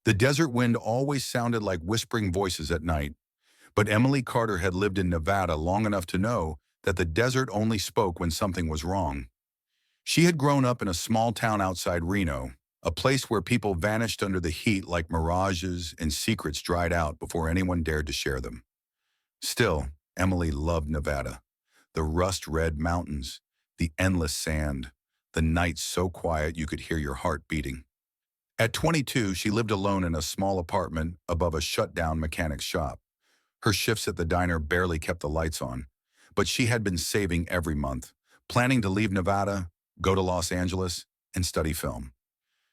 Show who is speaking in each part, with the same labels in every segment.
Speaker 1: The desert wind always sounded like whispering voices at night, but Emily Carter had lived in Nevada long enough to know that the desert only spoke when something was wrong. She had grown up in a small town outside Reno, a place where people vanished under the heat like mirages and secrets dried out before anyone dared to share them. Still, Emily loved Nevada. The rust-red mountains, the endless sand, the nights so quiet you could hear your heart beating. At 22, she lived alone in a small apartment above a shut-down mechanic's shop. Her shifts at the diner barely kept the lights on, but she had been saving every month, planning to leave Nevada, go to Los Angeles, and study film.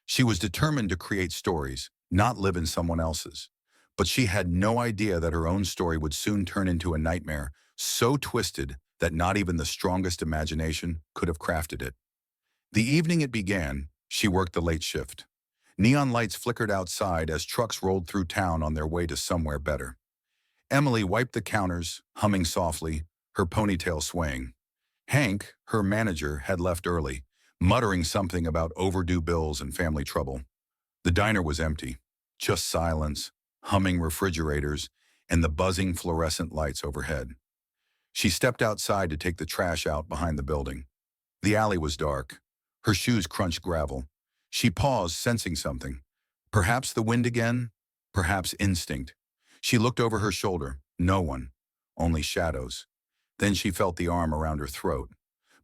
Speaker 1: She was determined to create stories, not live in someone else's. But she had no idea that her own story would soon turn into a nightmare so twisted that not even the strongest imagination could have crafted it. The evening it began, she worked the late shift. Neon lights flickered outside as trucks rolled through town on their way to somewhere better. Emily wiped the counters, humming softly, her ponytail swaying. Hank, her manager, had left early, muttering something about overdue bills and family trouble. The diner was empty, just silence, humming refrigerators, and the buzzing fluorescent lights overhead. She stepped outside to take the trash out behind the building. The alley was dark. Her shoes crunched gravel. She paused, sensing something. Perhaps the wind again? Perhaps instinct. She looked over her shoulder. No one. Only shadows. Then she felt the arm around her throat.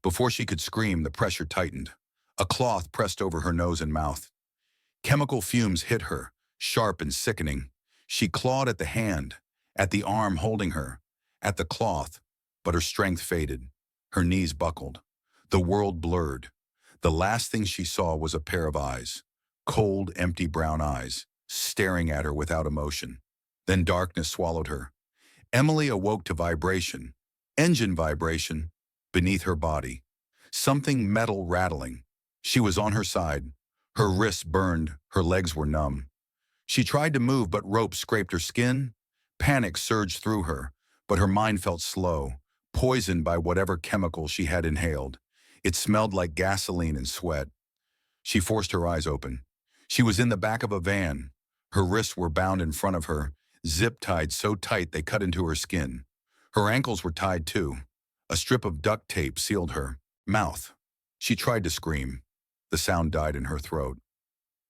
Speaker 1: Before she could scream, the pressure tightened. A cloth pressed over her nose and mouth. Chemical fumes hit her, sharp and sickening. She clawed at the hand, at the arm holding her, at the cloth, but her strength faded. Her knees buckled. The world blurred. The last thing she saw was a pair of eyes, cold, empty brown eyes, staring at her without emotion. Then darkness swallowed her. Emily awoke to vibration, engine vibration, beneath her body. Something metal rattling. She was on her side. Her wrists burned, her legs were numb. She tried to move, but ropes scraped her skin. Panic surged through her, but her mind felt slow, poisoned by whatever chemical she had inhaled. It smelled like gasoline and sweat. She forced her eyes open. She was in the back of a van. Her wrists were bound in front of her, zip-tied so tight they cut into her skin. Her ankles were tied too. A strip of duct tape sealed her mouth. She tried to scream. The sound died in her throat.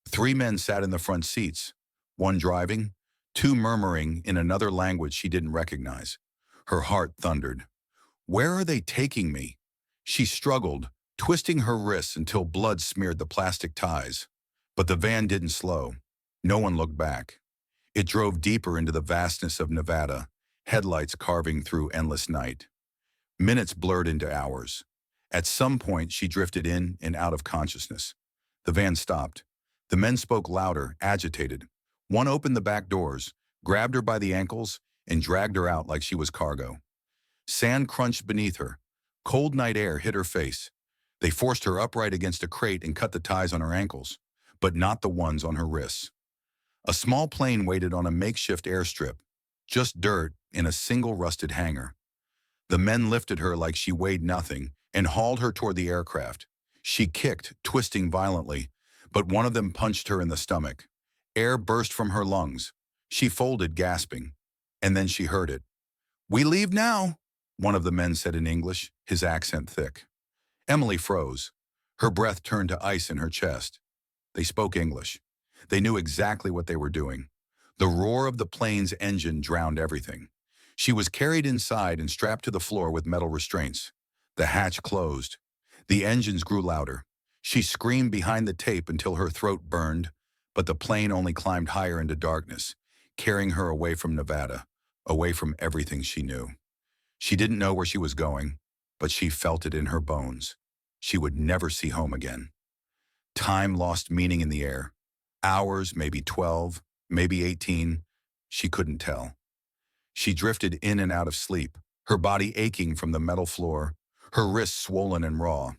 Speaker 1: 3 men sat in the front seats, one driving, 2 murmuring in another language she didn't recognize. Her heart thundered. Where are they taking me? She struggled, twisting her wrists until blood smeared the plastic ties. But the van didn't slow. No one looked back. It drove deeper into the vastness of Nevada, headlights carving through endless night. Minutes blurred into hours. At some point, she drifted in and out of consciousness. The van stopped. The men spoke louder, agitated. One opened the back doors, grabbed her by the ankles, and dragged her out like she was cargo. Sand crunched beneath her. Cold night air hit her face. They forced her upright against a crate and cut the ties on her ankles, but not the ones on her wrists. A small plane waited on a makeshift airstrip, just dirt in a single rusted hangar. The men lifted her like she weighed nothing and hauled her toward the aircraft. She kicked, twisting violently, but one of them punched her in the stomach. Air burst from her lungs. She folded, gasping. And then she heard it. "We leave now," one of the men said in English, his accent thick. Emily froze. Her breath turned to ice in her chest. They spoke English. They knew exactly what they were doing. The roar of the plane's engine drowned everything. She was carried inside and strapped to the floor with metal restraints. The hatch closed. The engines grew louder. She screamed behind the tape until her throat burned, but the plane only climbed higher into darkness, carrying her away from Nevada, away from everything she knew. She didn't know where she was going, but she felt it in her bones. She would never see home again. Time lost meaning in the air. Hours, maybe 12, maybe 18. She couldn't tell. She drifted in and out of sleep, her body aching from the metal floor, her wrists swollen and raw.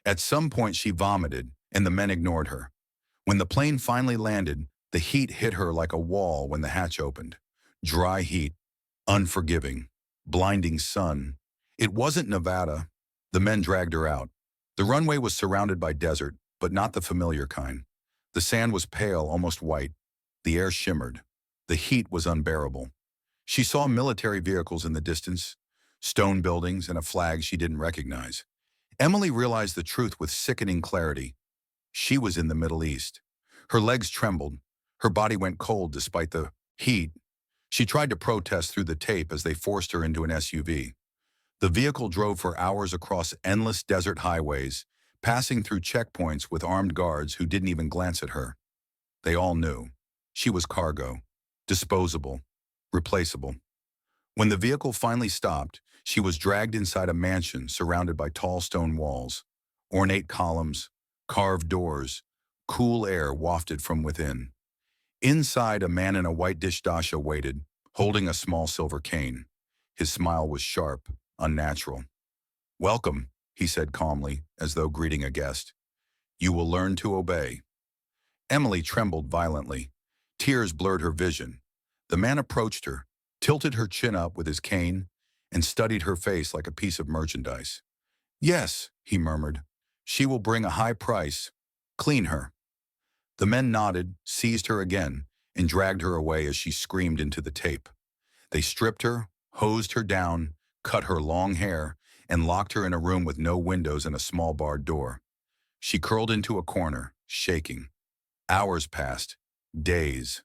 Speaker 1: At some point she vomited, and the men ignored her. When the plane finally landed, the heat hit her like a wall when the hatch opened. Dry heat, unforgiving, blinding sun. It wasn't Nevada. The men dragged her out. The runway was surrounded by desert, but not the familiar kind. The sand was pale, almost white. The air shimmered. The heat was unbearable. She saw military vehicles in the distance, stone buildings, and a flag she didn't recognize. Emily realized the truth with sickening clarity. She was in the Middle East. Her legs trembled. Her body went cold despite the heat. She tried to protest through the tape as they forced her into an SUV. The vehicle drove for hours across endless desert highways, passing through checkpoints with armed guards who didn't even glance at her. They all knew. She was cargo, disposable, replaceable. When the vehicle finally stopped, she was dragged inside a mansion surrounded by tall stone walls, ornate columns, carved doors, cool air wafted from within. Inside, a man in a white dish dasha waited, holding a small silver cane. His smile was sharp, unnatural. "Welcome," he said calmly, as though greeting a guest. "You will learn to obey." Emily trembled violently. Tears blurred her vision. The man approached her, tilted her chin up with his cane, and studied her face like a piece of merchandise. "Yes," he murmured. "She will bring a high price. Clean her." The men nodded, seized her again, and dragged her away as she screamed into the tape. They stripped her, hosed her down, cut her long hair, and locked her in a room with no windows and a small barred door. She curled into a corner, shaking. Hours passed. Days.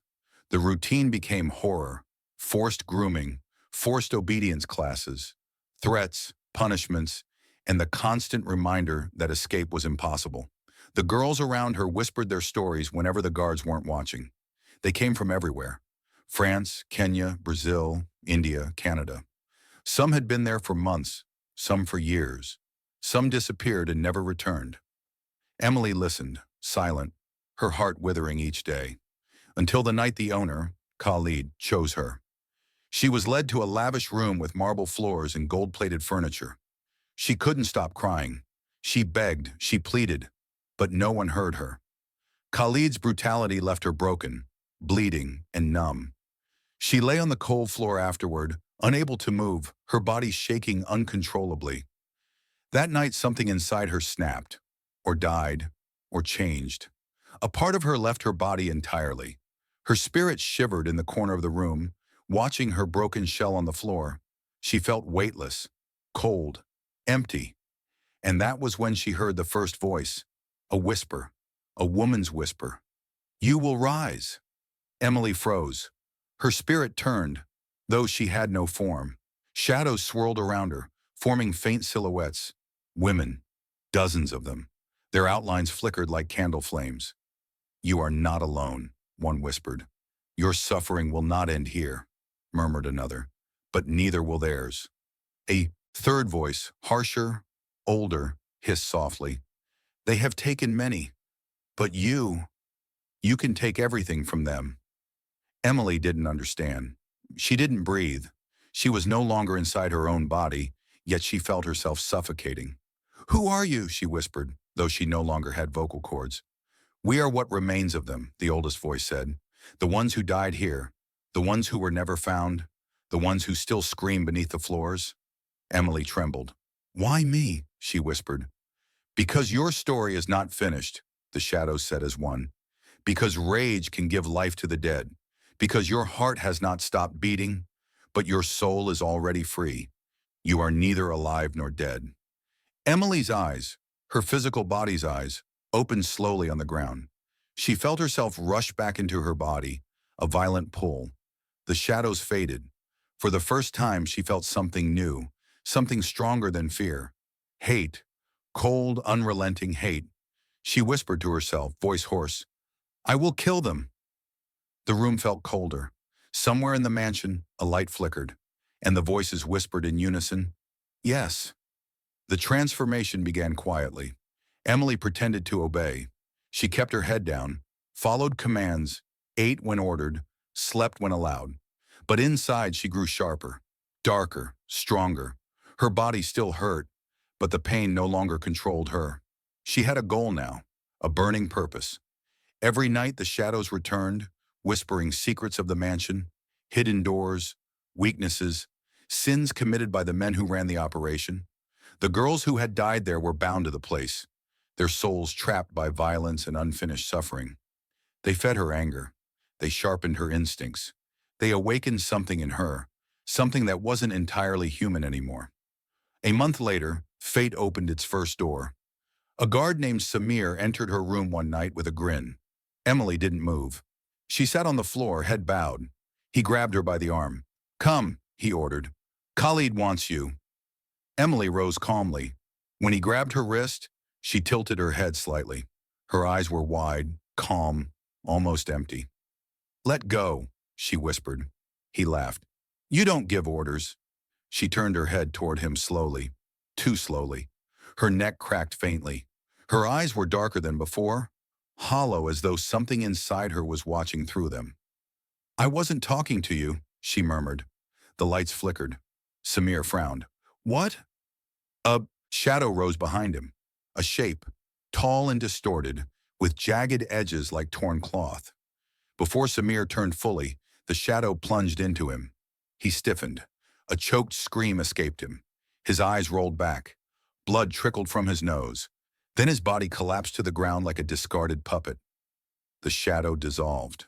Speaker 1: The routine became horror. Forced grooming, forced obedience classes, threats, punishments, and the constant reminder that escape was impossible. The girls around her whispered their stories whenever the guards weren't watching. They came from everywhere: France, Kenya, Brazil, India, Canada. Some had been there for months, some for years. Some disappeared and never returned. Emily listened, silent, her heart withering each day, until the night the owner, Khalid, chose her. She was led to a lavish room with marble floors and gold-plated furniture. She couldn't stop crying. She begged, she pleaded, but no one heard her. Khalid's brutality left her broken, bleeding, and numb. She lay on the cold floor afterward, unable to move, her body shaking uncontrollably. That night something inside her snapped, or died, or changed. A part of her left her body entirely. Her spirit shivered in the corner of the room, watching her broken shell on the floor. She felt weightless, cold, empty. And that was when she heard the first voice, a whisper, a woman's whisper. "You will rise." Emily froze. Her spirit turned, though she had no form. Shadows swirled around her, forming faint silhouettes. Women, dozens of them. Their outlines flickered like candle flames. "You are not alone," one whispered. "Your suffering will not end here," murmured another, "but neither will theirs." A third voice, harsher, older, hissed softly. "They have taken many, but you can take everything from them." Emily didn't understand. She didn't breathe. She was no longer inside her own body, yet she felt herself suffocating. "Who are you?" she whispered, though she no longer had vocal cords. "We are what remains of them," the oldest voice said. "The ones who died here, the ones who were never found, the ones who still scream beneath the floors." Emily trembled. "Why me?" she whispered. "Because your story is not finished," the shadows said as one. "Because rage can give life to the dead. Because your heart has not stopped beating, but your soul is already free. You are neither alive nor dead." Emily's eyes, her physical body's eyes, opened slowly on the ground. She felt herself rush back into her body, a violent pull. The shadows faded. For the first time, she felt something new, something stronger than fear. Hate. Cold, unrelenting hate. She whispered to herself, voice hoarse, "I will kill them." The room felt colder. Somewhere in the mansion, a light flickered, and the voices whispered in unison, "Yes." The transformation began quietly. Emily pretended to obey. She kept her head down, followed commands, ate when ordered, slept when allowed. But inside she grew sharper, darker, stronger. Her body still hurt, but the pain no longer controlled her. She had a goal now, a burning purpose. Every night the shadows returned, whispering secrets of the mansion, hidden doors, weaknesses, sins committed by the men who ran the operation. The girls who had died there were bound to the place, their souls trapped by violence and unfinished suffering. They fed her anger. They sharpened her instincts. They awakened something in her, something that wasn't entirely human anymore. A month later, fate opened its first door. A guard named Samir entered her room one night with a grin. Emily didn't move. She sat on the floor, head bowed. He grabbed her by the arm. "Come," he ordered. "Khalid wants you." Emily rose calmly. When he grabbed her wrist, she tilted her head slightly. Her eyes were wide, calm, almost empty. "Let go," she whispered. He laughed. "You don't give orders." She turned her head toward him slowly, too slowly. Her neck cracked faintly. Her eyes were darker than before, hollow as though something inside her was watching through them. "I wasn't talking to you," she murmured. The lights flickered. Samir frowned. "What?" A shadow rose behind him. A shape, tall and distorted, with jagged edges like torn cloth. Before Samir turned fully, the shadow plunged into him. He stiffened. A choked scream escaped him. His eyes rolled back. Blood trickled from his nose. Then his body collapsed to the ground like a discarded puppet. The shadow dissolved.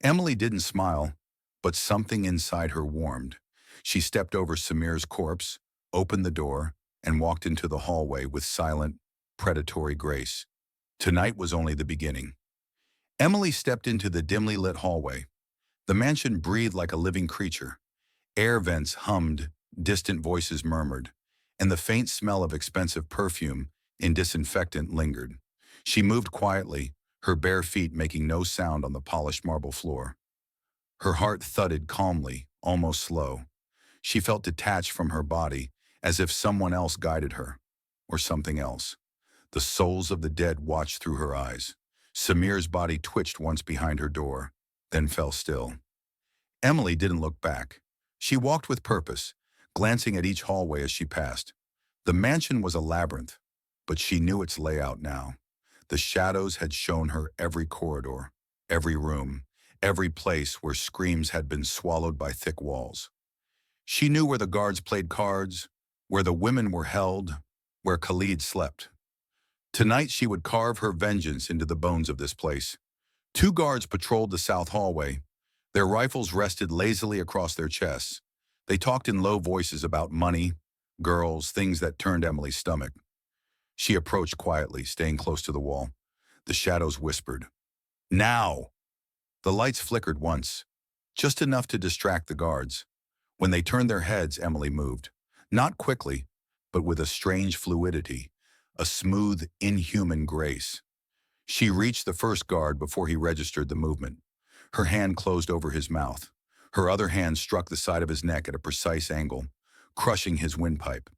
Speaker 1: Emily didn't smile, but something inside her warmed. She stepped over Samir's corpse, opened the door, and walked into the hallway with silent, predatory grace. Tonight was only the beginning. Emily stepped into the dimly lit hallway. The mansion breathed like a living creature. Air vents hummed, distant voices murmured, and the faint smell of expensive perfume and disinfectant lingered. She moved quietly, her bare feet making no sound on the polished marble floor. Her heart thudded calmly, almost slow. She felt detached from her body, as if someone else guided her, or something else. The souls of the dead watched through her eyes. Samir's body twitched once behind her door, then fell still. Emily didn't look back. She walked with purpose, glancing at each hallway as she passed. The mansion was a labyrinth, but she knew its layout now. The shadows had shown her every corridor, every room, every place where screams had been swallowed by thick walls. She knew where the guards played cards, where the women were held, where Khalid slept. Tonight she would carve her vengeance into the bones of this place. 2 guards patrolled the south hallway. Their rifles rested lazily across their chests. They talked in low voices about money, girls, things that turned Emily's stomach. She approached quietly, staying close to the wall. The shadows whispered, "Now!" The lights flickered once, just enough to distract the guards. When they turned their heads, Emily moved. Not quickly, but with a strange fluidity, a smooth, inhuman grace. She reached the first guard before he registered the movement. Her hand closed over his mouth. Her other hand struck the side of his neck at a precise angle, crushing his windpipe.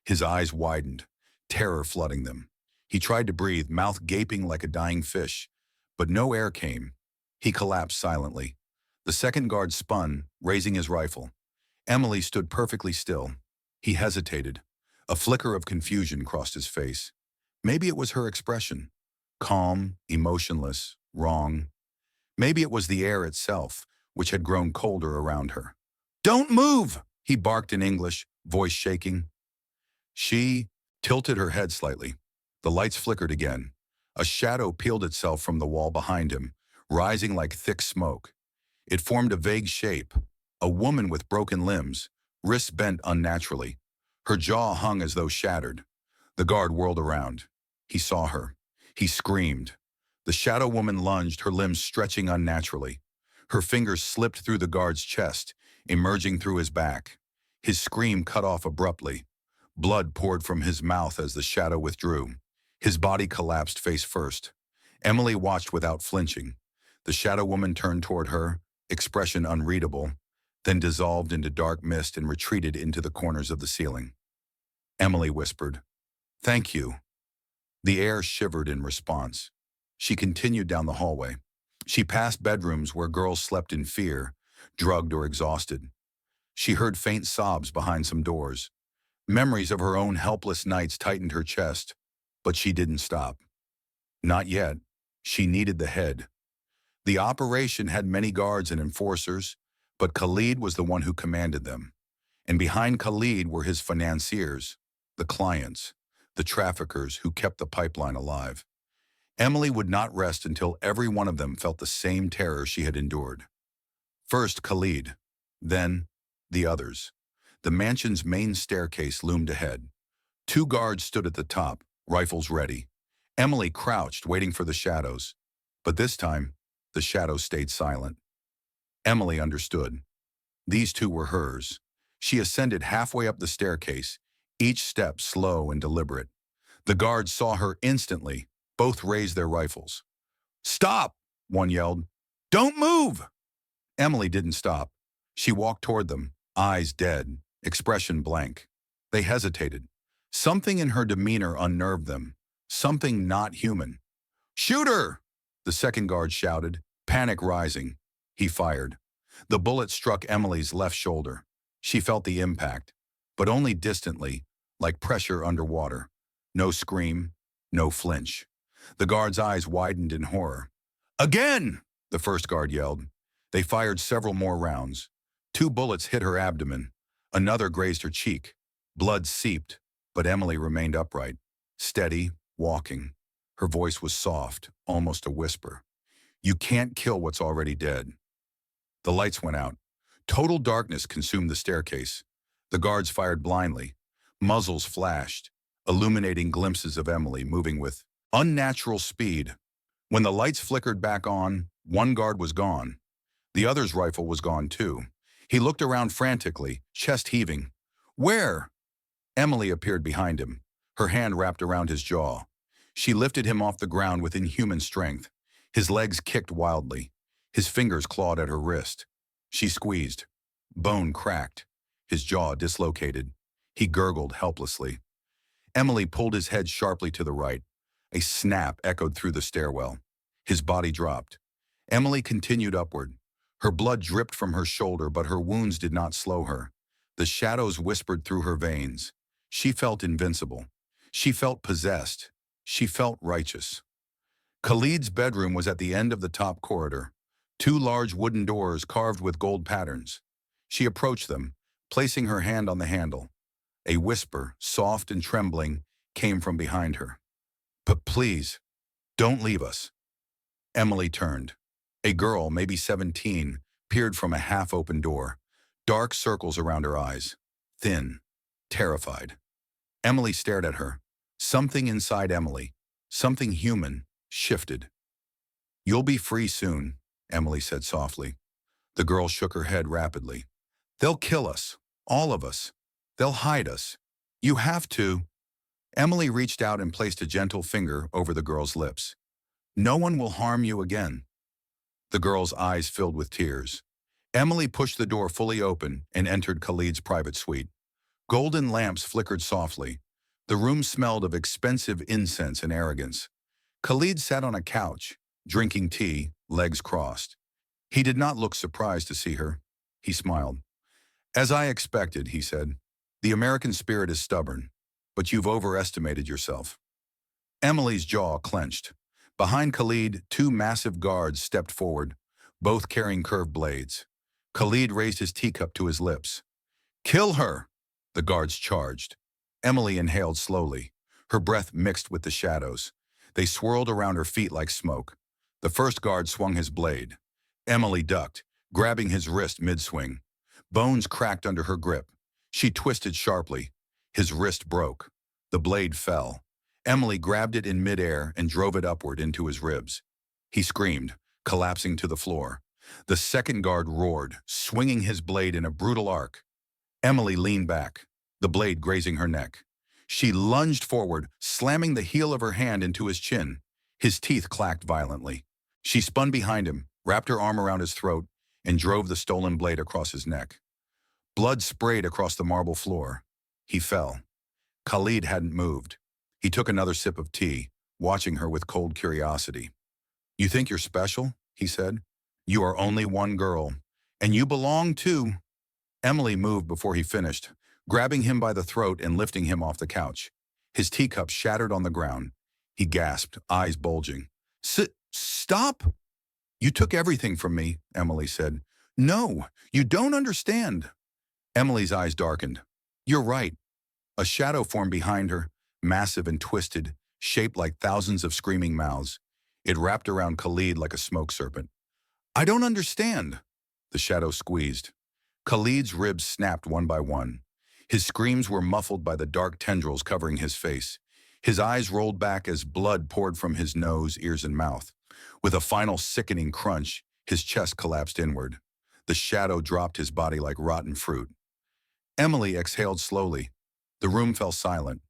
Speaker 1: His eyes widened, terror flooding them. He tried to breathe, mouth gaping like a dying fish, but no air came. He collapsed silently. The second guard spun, raising his rifle. Emily stood perfectly still. He hesitated. A flicker of confusion crossed his face. Maybe it was her expression. Calm, emotionless, wrong. Maybe it was the air itself, which had grown colder around her. "Don't move!" he barked in English, voice shaking. She tilted her head slightly. The lights flickered again. A shadow peeled itself from the wall behind him, rising like thick smoke. It formed a vague shape, a woman with broken limbs, wrists bent unnaturally. Her jaw hung as though shattered. The guard whirled around. He saw her. He screamed. The shadow woman lunged, her limbs stretching unnaturally. Her fingers slipped through the guard's chest, emerging through his back. His scream cut off abruptly. Blood poured from his mouth as the shadow withdrew. His body collapsed face first. Emily watched without flinching. The shadow woman turned toward her, expression unreadable, then dissolved into dark mist and retreated into the corners of the ceiling. Emily whispered, "Thank you." The air shivered in response. She continued down the hallway. She passed bedrooms where girls slept in fear, drugged or exhausted. She heard faint sobs behind some doors. Memories of her own helpless nights tightened her chest, but she didn't stop. Not yet. She needed the head. The operation had many guards and enforcers, but Khalid was the one who commanded them. And behind Khalid were his financiers, the clients, the traffickers who kept the pipeline alive. Emily would not rest until every one of them felt the same terror she had endured. First Khalid, then the others. The mansion's main staircase loomed ahead. Two guards stood at the top, rifles ready. Emily crouched, waiting for the shadows. But this time, the shadows stayed silent. Emily understood. These two were hers. She ascended halfway up the staircase, each step slow and deliberate. The guards saw her instantly. Both raised their rifles. "Stop!" one yelled. "Don't move!" Emily didn't stop. She walked toward them, eyes dead, expression blank. They hesitated. Something in her demeanor unnerved them, something not human. "Shoot her!" the second guard shouted, panic rising. He fired. The bullet struck Emily's left shoulder. She felt the impact, but only distantly, like pressure underwater. No scream, no flinch. The guard's eyes widened in horror. "Again!" the first guard yelled. They fired several more rounds. Two bullets hit her abdomen. Another grazed her cheek. Blood seeped, but Emily remained upright, steady, walking. Her voice was soft, almost a whisper. "You can't kill what's already dead." The lights went out. Total darkness consumed the staircase. The guards fired blindly. Muzzles flashed, illuminating glimpses of Emily moving with unnatural speed. When the lights flickered back on, one guard was gone. The other's rifle was gone too. He looked around frantically, chest heaving. "Where?" Emily appeared behind him, her hand wrapped around his jaw. She lifted him off the ground with inhuman strength. His legs kicked wildly. His fingers clawed at her wrist. She squeezed. Bone cracked. His jaw dislocated. He gurgled helplessly. Emily pulled his head sharply to the right. A snap echoed through the stairwell. His body dropped. Emily continued upward. Her blood dripped from her shoulder, but her wounds did not slow her. The shadows whispered through her veins. She felt invincible. She felt possessed. She felt righteous. Khalid's bedroom was at the end of the top corridor. Two large wooden doors carved with gold patterns. She approached them, placing her hand on the handle. A whisper, soft and trembling, came from behind her. "But please, don't leave us." Emily turned. A girl, maybe 17, peered from a half-open door. Dark circles around her eyes. Thin, terrified. Emily stared at her. Something inside Emily, something human, shifted. "You'll be free soon," Emily said softly. The girl shook her head rapidly. "They'll kill us, all of us. They'll hide us. You have to." Emily reached out and placed a gentle finger over the girl's lips. "No one will harm you again." The girl's eyes filled with tears. Emily pushed the door fully open and entered Khalid's private suite. Golden lamps flickered softly. The room smelled of expensive incense and arrogance. Khalid sat on a couch, drinking tea, legs crossed. He did not look surprised to see her. He smiled. "As I expected," he said. "The American spirit is stubborn, but you've overestimated yourself." Emily's jaw clenched. Behind Khalid, two massive guards stepped forward, both carrying curved blades. Khalid raised his teacup to his lips. "Kill her!" the guards charged. Emily inhaled slowly. Her breath mixed with the shadows. They swirled around her feet like smoke. The first guard swung his blade. Emily ducked, grabbing his wrist mid-swing. Bones cracked under her grip. She twisted sharply. His wrist broke. The blade fell. Emily grabbed it in midair and drove it upward into his ribs. He screamed, collapsing to the floor. The second guard roared, swinging his blade in a brutal arc. Emily leaned back, the blade grazing her neck. She lunged forward, slamming the heel of her hand into his chin. His teeth clacked violently. She spun behind him, wrapped her arm around his throat, and drove the stolen blade across his neck. Blood sprayed across the marble floor. He fell. Khalid hadn't moved. He took another sip of tea, watching her with cold curiosity. "You think you're special?" he said. "You are only one girl, and you belong too." Emily moved before he finished, grabbing him by the throat and lifting him off the couch. His teacup shattered on the ground. He gasped, eyes bulging. "Stop!" "You took everything from me," Emily said. "No, you don't understand." Emily's eyes darkened. "You're right." A shadow formed behind her, massive and twisted, shaped like thousands of screaming mouths. It wrapped around Khalid like a smoke serpent. I don't understand. The shadow squeezed. Khalid's ribs snapped one by one. His screams were muffled by the dark tendrils covering his face. His eyes rolled back as blood poured from his nose, ears, and mouth. With a final sickening crunch, his chest collapsed inward. The shadow dropped his body like rotten fruit. Emily exhaled slowly. The room fell silent.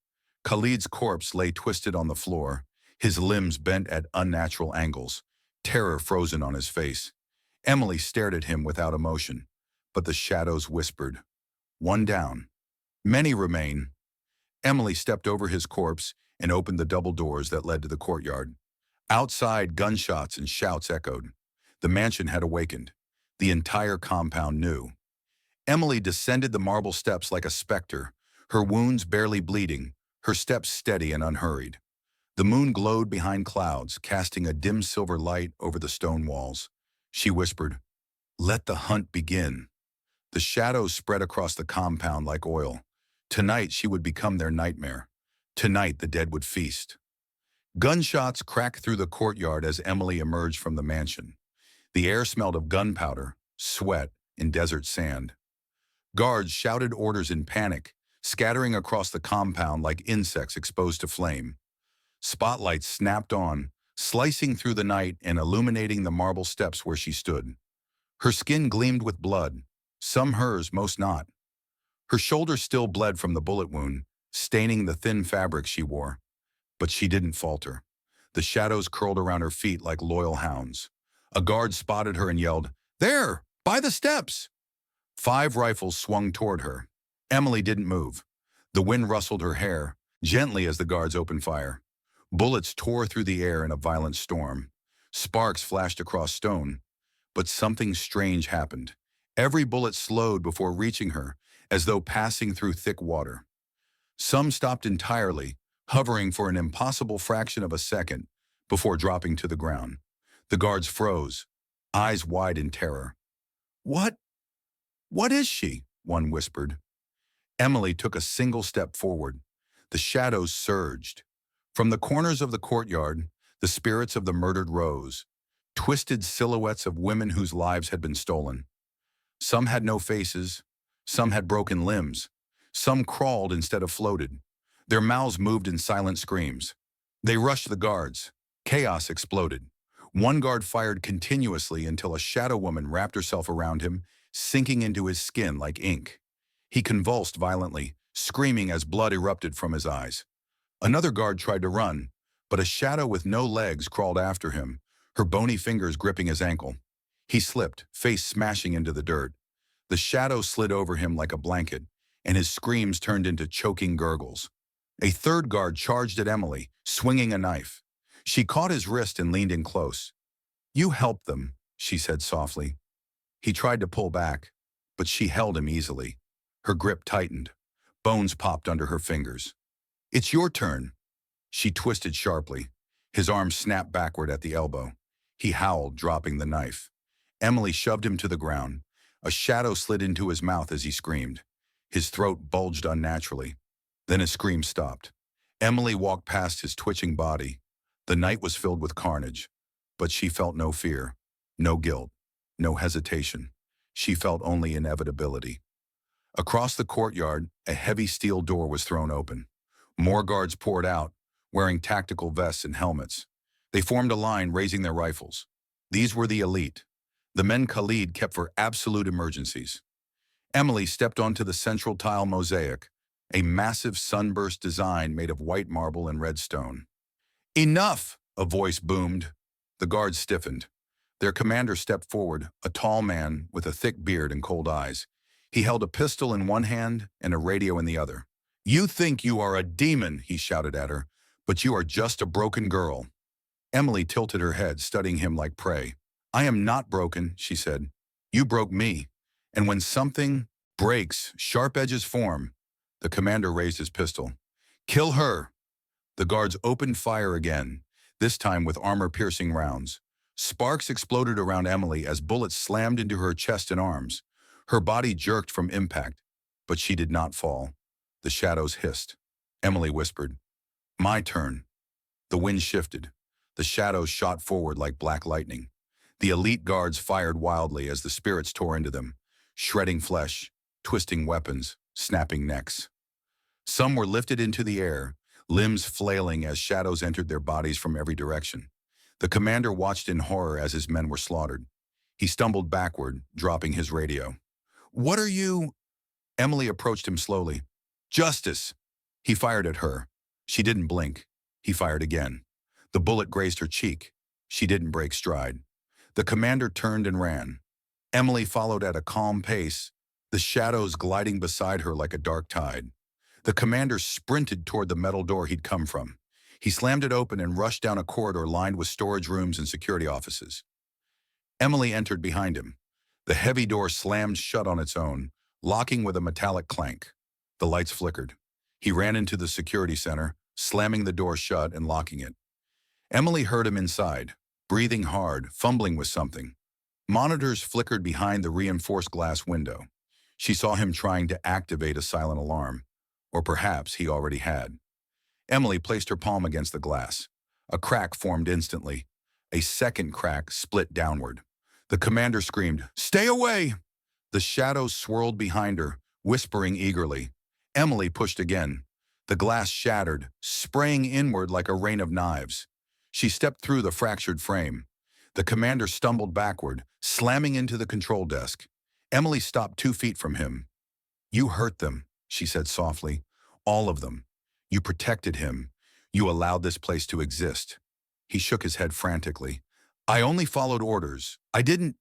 Speaker 1: Khalid's corpse lay twisted on the floor, his limbs bent at unnatural angles, terror frozen on his face. Emily stared at him without emotion, but the shadows whispered. One down. Many remain. Emily stepped over his corpse and opened the double doors that led to the courtyard. Outside, gunshots and shouts echoed. The mansion had awakened. The entire compound knew. Emily descended the marble steps like a specter, her wounds barely bleeding, her steps steady and unhurried. The moon glowed behind clouds, casting a dim silver light over the stone walls. She whispered, "Let the hunt begin." The shadows spread across the compound like oil. Tonight she would become their nightmare. Tonight the dead would feast. Gunshots cracked through the courtyard as Emily emerged from the mansion. The air smelled of gunpowder, sweat, and desert sand. Guards shouted orders in panic, scattering across the compound like insects exposed to flame. Spotlights snapped on, slicing through the night and illuminating the marble steps where she stood. Her skin gleamed with blood, some hers, most not. Her shoulder still bled from the bullet wound, staining the thin fabric she wore. But she didn't falter. The shadows curled around her feet like loyal hounds. A guard spotted her and yelled, "There! By the steps!" 5 rifles swung toward her. Emily didn't move. The wind rustled her hair, gently as the guards opened fire. Bullets tore through the air in a violent storm. Sparks flashed across stone. But something strange happened. Every bullet slowed before reaching her, as though passing through thick water. Some stopped entirely, hovering for an impossible fraction of a second before dropping to the ground. The guards froze, eyes wide in terror. What is she?" one whispered. Emily took a single step forward. The shadows surged. From the corners of the courtyard, the spirits of the murdered rose, twisted silhouettes of women whose lives had been stolen. Some had no faces, some had broken limbs, some crawled instead of floated. Their mouths moved in silent screams. They rushed the guards. Chaos exploded. One guard fired continuously until a shadow woman wrapped herself around him, sinking into his skin like ink. He convulsed violently, screaming as blood erupted from his eyes. Another guard tried to run, but a shadow with no legs crawled after him, her bony fingers gripping his ankle. He slipped, face smashing into the dirt. The shadow slid over him like a blanket, and his screams turned into choking gurgles. A third guard charged at Emily, swinging a knife. She caught his wrist and leaned in close. "You help them," she said softly. He tried to pull back, but she held him easily. Her grip tightened. Bones popped under her fingers. "It's your turn." She twisted sharply. His arm snapped backward at the elbow. He howled, dropping the knife. Emily shoved him to the ground. A shadow slid into his mouth as he screamed. His throat bulged unnaturally. Then his scream stopped. Emily walked past his twitching body. The night was filled with carnage, but she felt no fear, no guilt, no hesitation. She felt only inevitability. Across the courtyard, a heavy steel door was thrown open. More guards poured out, wearing tactical vests and helmets. They formed a line, raising their rifles. These were the elite, the men Khalid kept for absolute emergencies. Emily stepped onto the central tile mosaic, a massive sunburst design made of white marble and red stone. "Enough!" a voice boomed. The guards stiffened. Their commander stepped forward, a tall man with a thick beard and cold eyes. He held a pistol in one hand and a radio in the other. "You think you are a demon," he shouted at her, "but you are just a broken girl." Emily tilted her head, studying him like prey. "I am not broken," she said. "You broke me. And when something breaks, sharp edges form." The commander raised his pistol. "Kill her!" The guards opened fire again, this time with armor-piercing rounds. Sparks exploded around Emily as bullets slammed into her chest and arms. Her body jerked from impact, but she did not fall. The shadows hissed. Emily whispered, "My turn." The wind shifted. The shadows shot forward like black lightning. The elite guards fired wildly as the spirits tore into them, shredding flesh, twisting weapons, snapping necks. Some were lifted into the air, limbs flailing as shadows entered their bodies from every direction. The commander watched in horror as his men were slaughtered. He stumbled backward, dropping his radio. "What are you?" Emily approached him slowly. "Justice!" He fired at her. She didn't blink. He fired again. The bullet grazed her cheek. She didn't break stride. The commander turned and ran. Emily followed at a calm pace, the shadows gliding beside her like a dark tide. The commander sprinted toward the metal door he'd come from. He slammed it open and rushed down a corridor lined with storage rooms and security offices. Emily entered behind him. The heavy door slammed shut on its own, locking with a metallic clank. The lights flickered. He ran into the security center, slamming the door shut and locking it. Emily heard him inside, breathing hard, fumbling with something. Monitors flickered behind the reinforced glass window. She saw him trying to activate a silent alarm, or perhaps he already had. Emily placed her palm against the glass. A crack formed instantly. A second crack split downward. The commander screamed, "Stay away!" The shadows swirled behind her, whispering eagerly. Emily pushed again. The glass shattered, spraying inward like a rain of knives. She stepped through the fractured frame. The commander stumbled backward, slamming into the control desk. Emily stopped 2 feet from him. "You hurt them," she said softly. "All of them. You protected him. You allowed this place to exist." He shook his head frantically. "I only followed orders. I didn't—"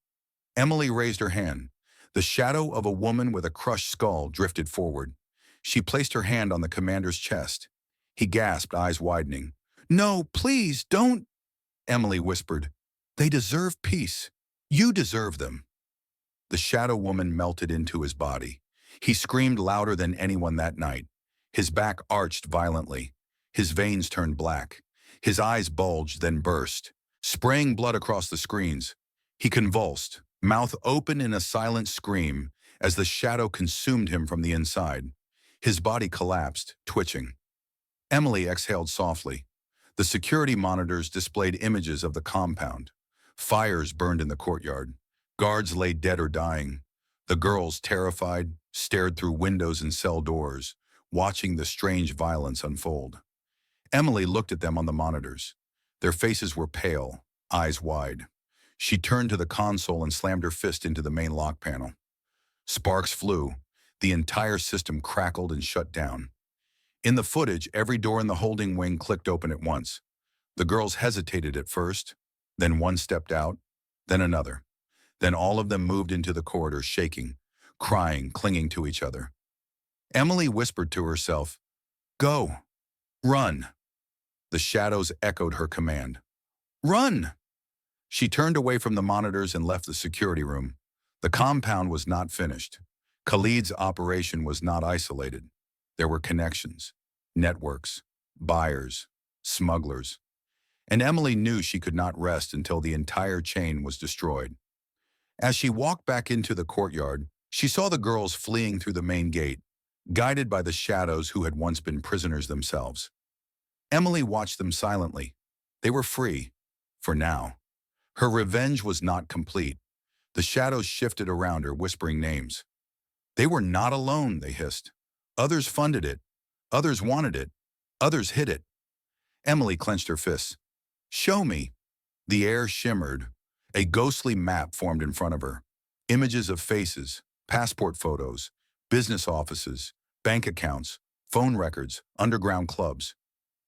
Speaker 1: Emily raised her hand. The shadow of a woman with a crushed skull drifted forward. She placed her hand on the commander's chest. He gasped, eyes widening. "No, please, don't," Emily whispered. "They deserve peace. You deserve them." The shadow woman melted into his body. He screamed louder than anyone that night. His back arched violently. His veins turned black. His eyes bulged, then burst, spraying blood across the screens. He convulsed, mouth open in a silent scream, as the shadow consumed him from the inside. His body collapsed, twitching. Emily exhaled softly. The security monitors displayed images of the compound. Fires burned in the courtyard. Guards lay dead or dying. The girls, terrified, stared through windows and cell doors, watching the strange violence unfold. Emily looked at them on the monitors. Their faces were pale, eyes wide. She turned to the console and slammed her fist into the main lock panel. Sparks flew. The entire system crackled and shut down. In the footage, every door in the holding wing clicked open at once. The girls hesitated at first, then one stepped out, then another. Then all of them moved into the corridor, shaking, crying, clinging to each other. Emily whispered to herself, "Go! Run!" The shadows echoed her command. "Run!" She turned away from the monitors and left the security room. The compound was not finished. Khalid's operation was not isolated. There were connections, networks, buyers, smugglers. And Emily knew she could not rest until the entire chain was destroyed. As she walked back into the courtyard, she saw the girls fleeing through the main gate, guided by the shadows who had once been prisoners themselves. Emily watched them silently. They were free, for now. Her revenge was not complete. The shadows shifted around her, whispering names. They were not alone, they hissed. Others funded it. Others wanted it. Others hid it. Emily clenched her fists. "Show me." The air shimmered. A ghostly map formed in front of her. Images of faces, passport photos, business offices, bank accounts, phone records, underground clubs.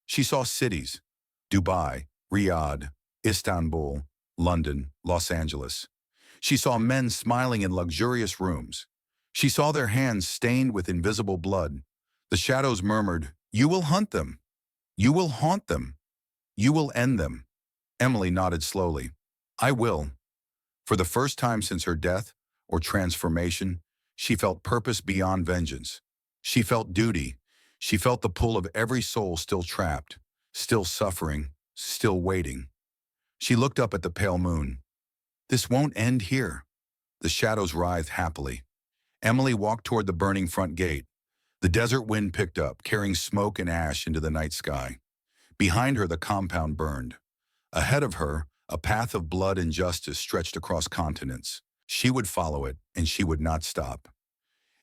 Speaker 1: She saw cities: Dubai, Riyadh, Istanbul, London, Los Angeles. She saw men smiling in luxurious rooms. She saw their hands stained with invisible blood. The shadows murmured, "You will hunt them. You will haunt them. You will end them." Emily nodded slowly. "I will." For the first time since her death, or transformation, she felt purpose beyond vengeance. She felt duty. She felt the pull of every soul still trapped, still suffering, still waiting. She looked up at the pale moon. This won't end here. The shadows writhed happily. Emily walked toward the burning front gate. The desert wind picked up, carrying smoke and ash into the night sky. Behind her, the compound burned. Ahead of her, a path of blood and justice stretched across continents. She would follow it, and she would not stop.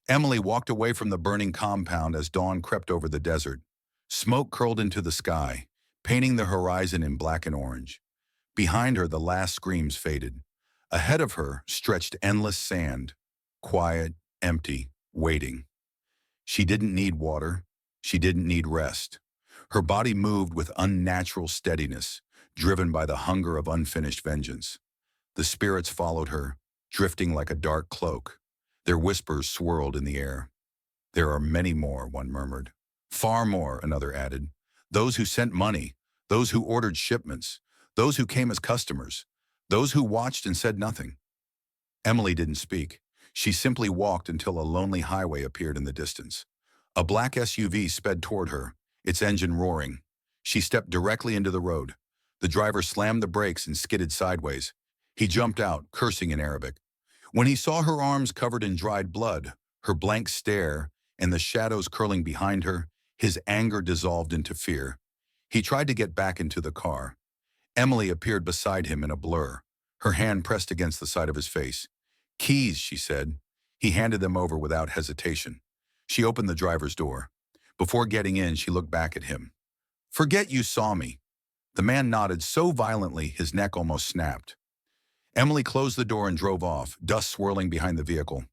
Speaker 1: Emily walked away from the burning compound as dawn crept over the desert. Smoke curled into the sky, painting the horizon in black and orange. Behind her, the last screams faded. Ahead of her stretched endless sand, quiet, empty, waiting. She didn't need water. She didn't need rest. Her body moved with unnatural steadiness, driven by the hunger of unfinished vengeance. The spirits followed her, drifting like a dark cloak. Their whispers swirled in the air. "There are many more," one murmured. "Far more," another added. "Those who sent money, those who ordered shipments, those who came as customers, those who watched and said nothing." Emily didn't speak. She simply walked until a lonely highway appeared in the distance. A black SUV sped toward her, its engine roaring. She stepped directly into the road. The driver slammed the brakes and skidded sideways. He jumped out, cursing in Arabic. When he saw her arms covered in dried blood, her blank stare, and the shadows curling behind her, his anger dissolved into fear. He tried to get back into the car. Emily appeared beside him in a blur, her hand pressed against the side of his face. "Keys," she said. He handed them over without hesitation. She opened the driver's door. Before getting in, she looked back at him. "Forget you saw me." The man nodded so violently his neck almost snapped. Emily closed the door and drove off, dust swirling behind the vehicle.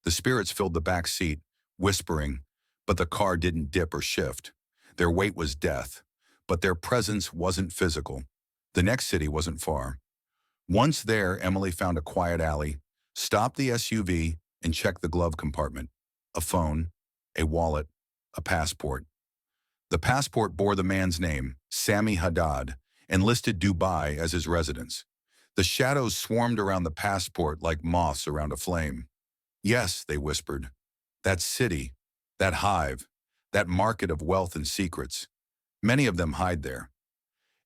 Speaker 1: The spirits filled the back seat, whispering, but the car didn't dip or shift. Their weight was death, but their presence wasn't physical. The next city wasn't far. Once there, Emily found a quiet alley, stopped the SUV, and checked the glove compartment. A phone, a wallet, a passport. The passport bore the man's name, Sami Haddad, and listed Dubai as his residence. The shadows swarmed around the passport like moths around a flame. "Yes," they whispered. "That city, that hive, that market of wealth and secrets. Many of them hide there."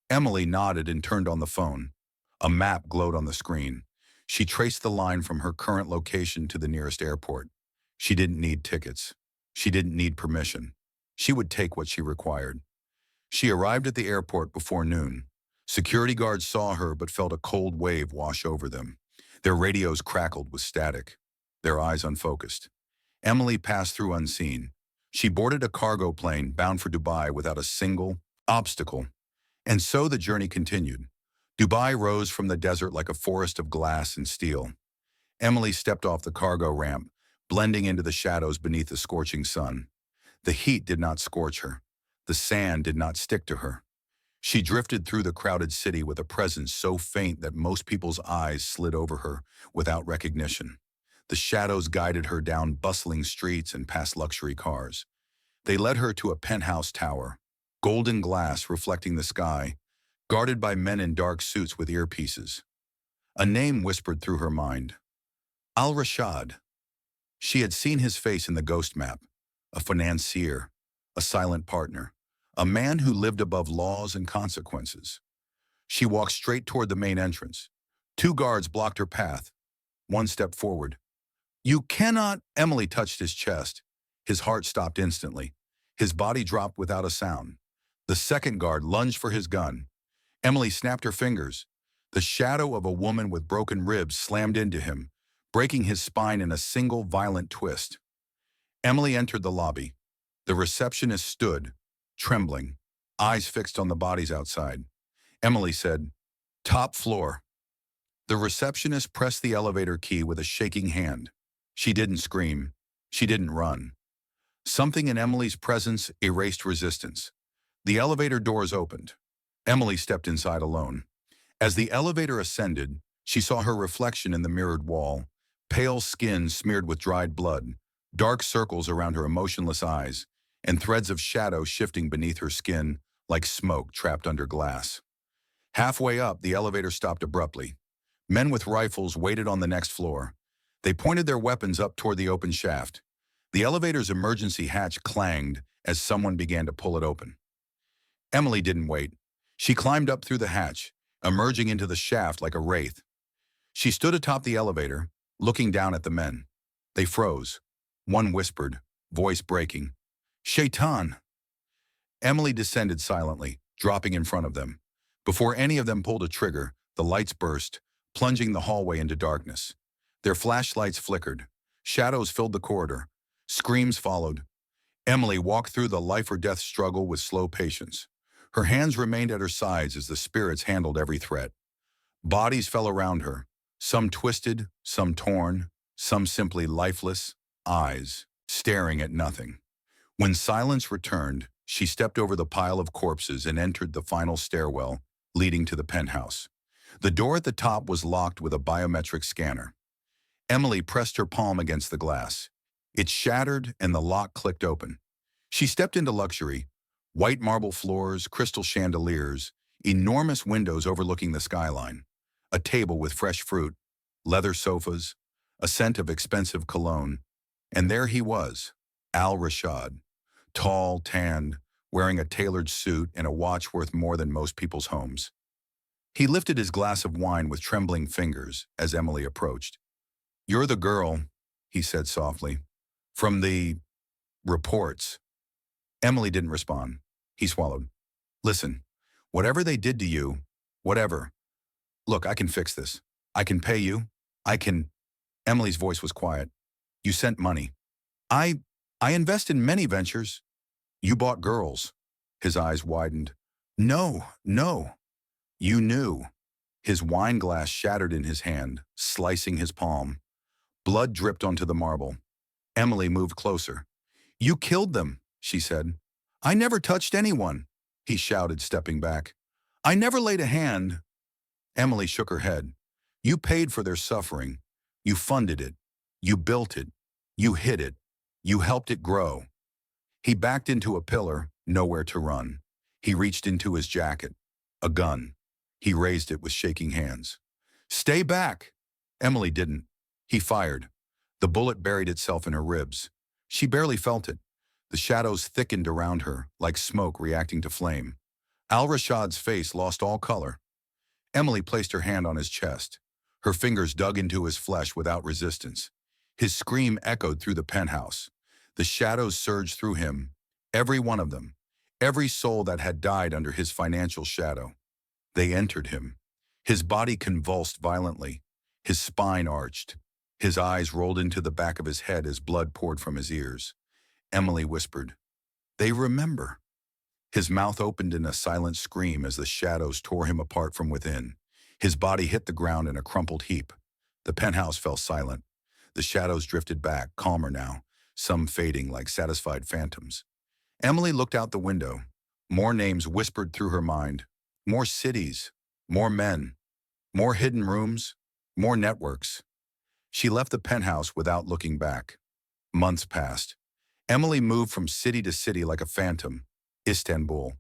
Speaker 1: Emily nodded and turned on the phone. A map glowed on the screen. She traced the line from her current location to the nearest airport. She didn't need tickets. She didn't need permission. She would take what she required. She arrived at the airport before noon. Security guards saw her but felt a cold wave wash over them. Their radios crackled with static, their eyes unfocused. Emily passed through unseen. She boarded a cargo plane bound for Dubai without a single obstacle. And so the journey continued. Dubai rose from the desert like a forest of glass and steel. Emily stepped off the cargo ramp, blending into the shadows beneath the scorching sun. The heat did not scorch her. The sand did not stick to her. She drifted through the crowded city with a presence so faint that most people's eyes slid over her without recognition. The shadows guided her down bustling streets and past luxury cars. They led her to a penthouse tower, golden glass reflecting the sky, guarded by men in dark suits with earpieces. A name whispered through her mind. Al-Rashad. She had seen his face in the ghost map, a financier, a silent partner, a man who lived above laws and consequences. She walked straight toward the main entrance. Two guards blocked her path. One stepped forward. "You cannot—" Emily touched his chest. His heart stopped instantly. His body dropped without a sound. The second guard lunged for his gun. Emily snapped her fingers. The shadow of a woman with broken ribs slammed into him, breaking his spine in a single violent twist. Emily entered the lobby. The receptionist stood, trembling, eyes fixed on the bodies outside. Emily said, "Top floor." The receptionist pressed the elevator key with a shaking hand. She didn't scream. She didn't run. Something in Emily's presence erased resistance. The elevator doors opened. Emily stepped inside alone. As the elevator ascended, she saw her reflection in the mirrored wall, pale skin smeared with dried blood, dark circles around her emotionless eyes, and threads of shadow shifting beneath her skin like smoke trapped under glass. Halfway up, the elevator stopped abruptly. Men with rifles waited on the next floor. They pointed their weapons up toward the open shaft. The elevator's emergency hatch clanged as someone began to pull it open. Emily didn't wait. She climbed up through the hatch, emerging into the shaft like a wraith. She stood atop the elevator, looking down at the men. They froze. One whispered, voice breaking, "Shaitan!" Emily descended silently, dropping in front of them. Before any of them pulled a trigger, the lights burst, plunging the hallway into darkness. Their flashlights flickered. Shadows filled the corridor. Screams followed. Emily walked through the life-or-death struggle with slow patience. Her hands remained at her sides as the spirits handled every threat. Bodies fell around her, some twisted, some torn, some simply lifeless, eyes staring at nothing. When silence returned, she stepped over the pile of corpses and entered the final stairwell leading to the penthouse. The door at the top was locked with a biometric scanner. Emily pressed her palm against the glass. It shattered and the lock clicked open. She stepped into luxury: white marble floors, crystal chandeliers, enormous windows overlooking the skyline, a table with fresh fruit, leather sofas, a scent of expensive cologne. And there he was, Al-Rashad, tall, tanned, wearing a tailored suit and a watch worth more than most people's homes. He lifted his glass of wine with trembling fingers as Emily approached. "You're the girl," he said softly, "from the reports." Emily didn't respond. He swallowed. "Listen, whatever they did to you, whatever. Look, I can fix this. I can pay you. I can—" Emily's voice was quiet. "You sent money. I invest in many ventures. You bought girls." His eyes widened. "No, no. You knew." His wine glass shattered in his hand, slicing his palm. Blood dripped onto the marble. Emily moved closer. "You killed them," she said. "I never touched anyone," he shouted, stepping back. "I never laid a hand." Emily shook her head. "You paid for their suffering. You funded it. You built it. You hid it. You helped it grow." He backed into a pillar, nowhere to run. He reached into his jacket. A gun. He raised it with shaking hands. "Stay back!" Emily didn't. He fired. The bullet buried itself in her ribs. She barely felt it. The shadows thickened around her, like smoke reacting to flame. Al-Rashad's face lost all color. Emily placed her hand on his chest. Her fingers dug into his flesh without resistance. His scream echoed through the penthouse. The shadows surged through him, every one of them, every soul that had died under his financial shadow. They entered him. His body convulsed violently. His spine arched. His eyes rolled into the back of his head as blood poured from his ears. Emily whispered, "They remember." His mouth opened in a silent scream as the shadows tore him apart from within. His body hit the ground in a crumpled heap. The penthouse fell silent. The shadows drifted back, calmer now, some fading like satisfied phantoms. Emily looked out the window. More names whispered through her mind. More cities, more men, more hidden rooms, more networks. She left the penthouse without looking back. Months passed. Emily moved from city to city like a phantom. Istanbul,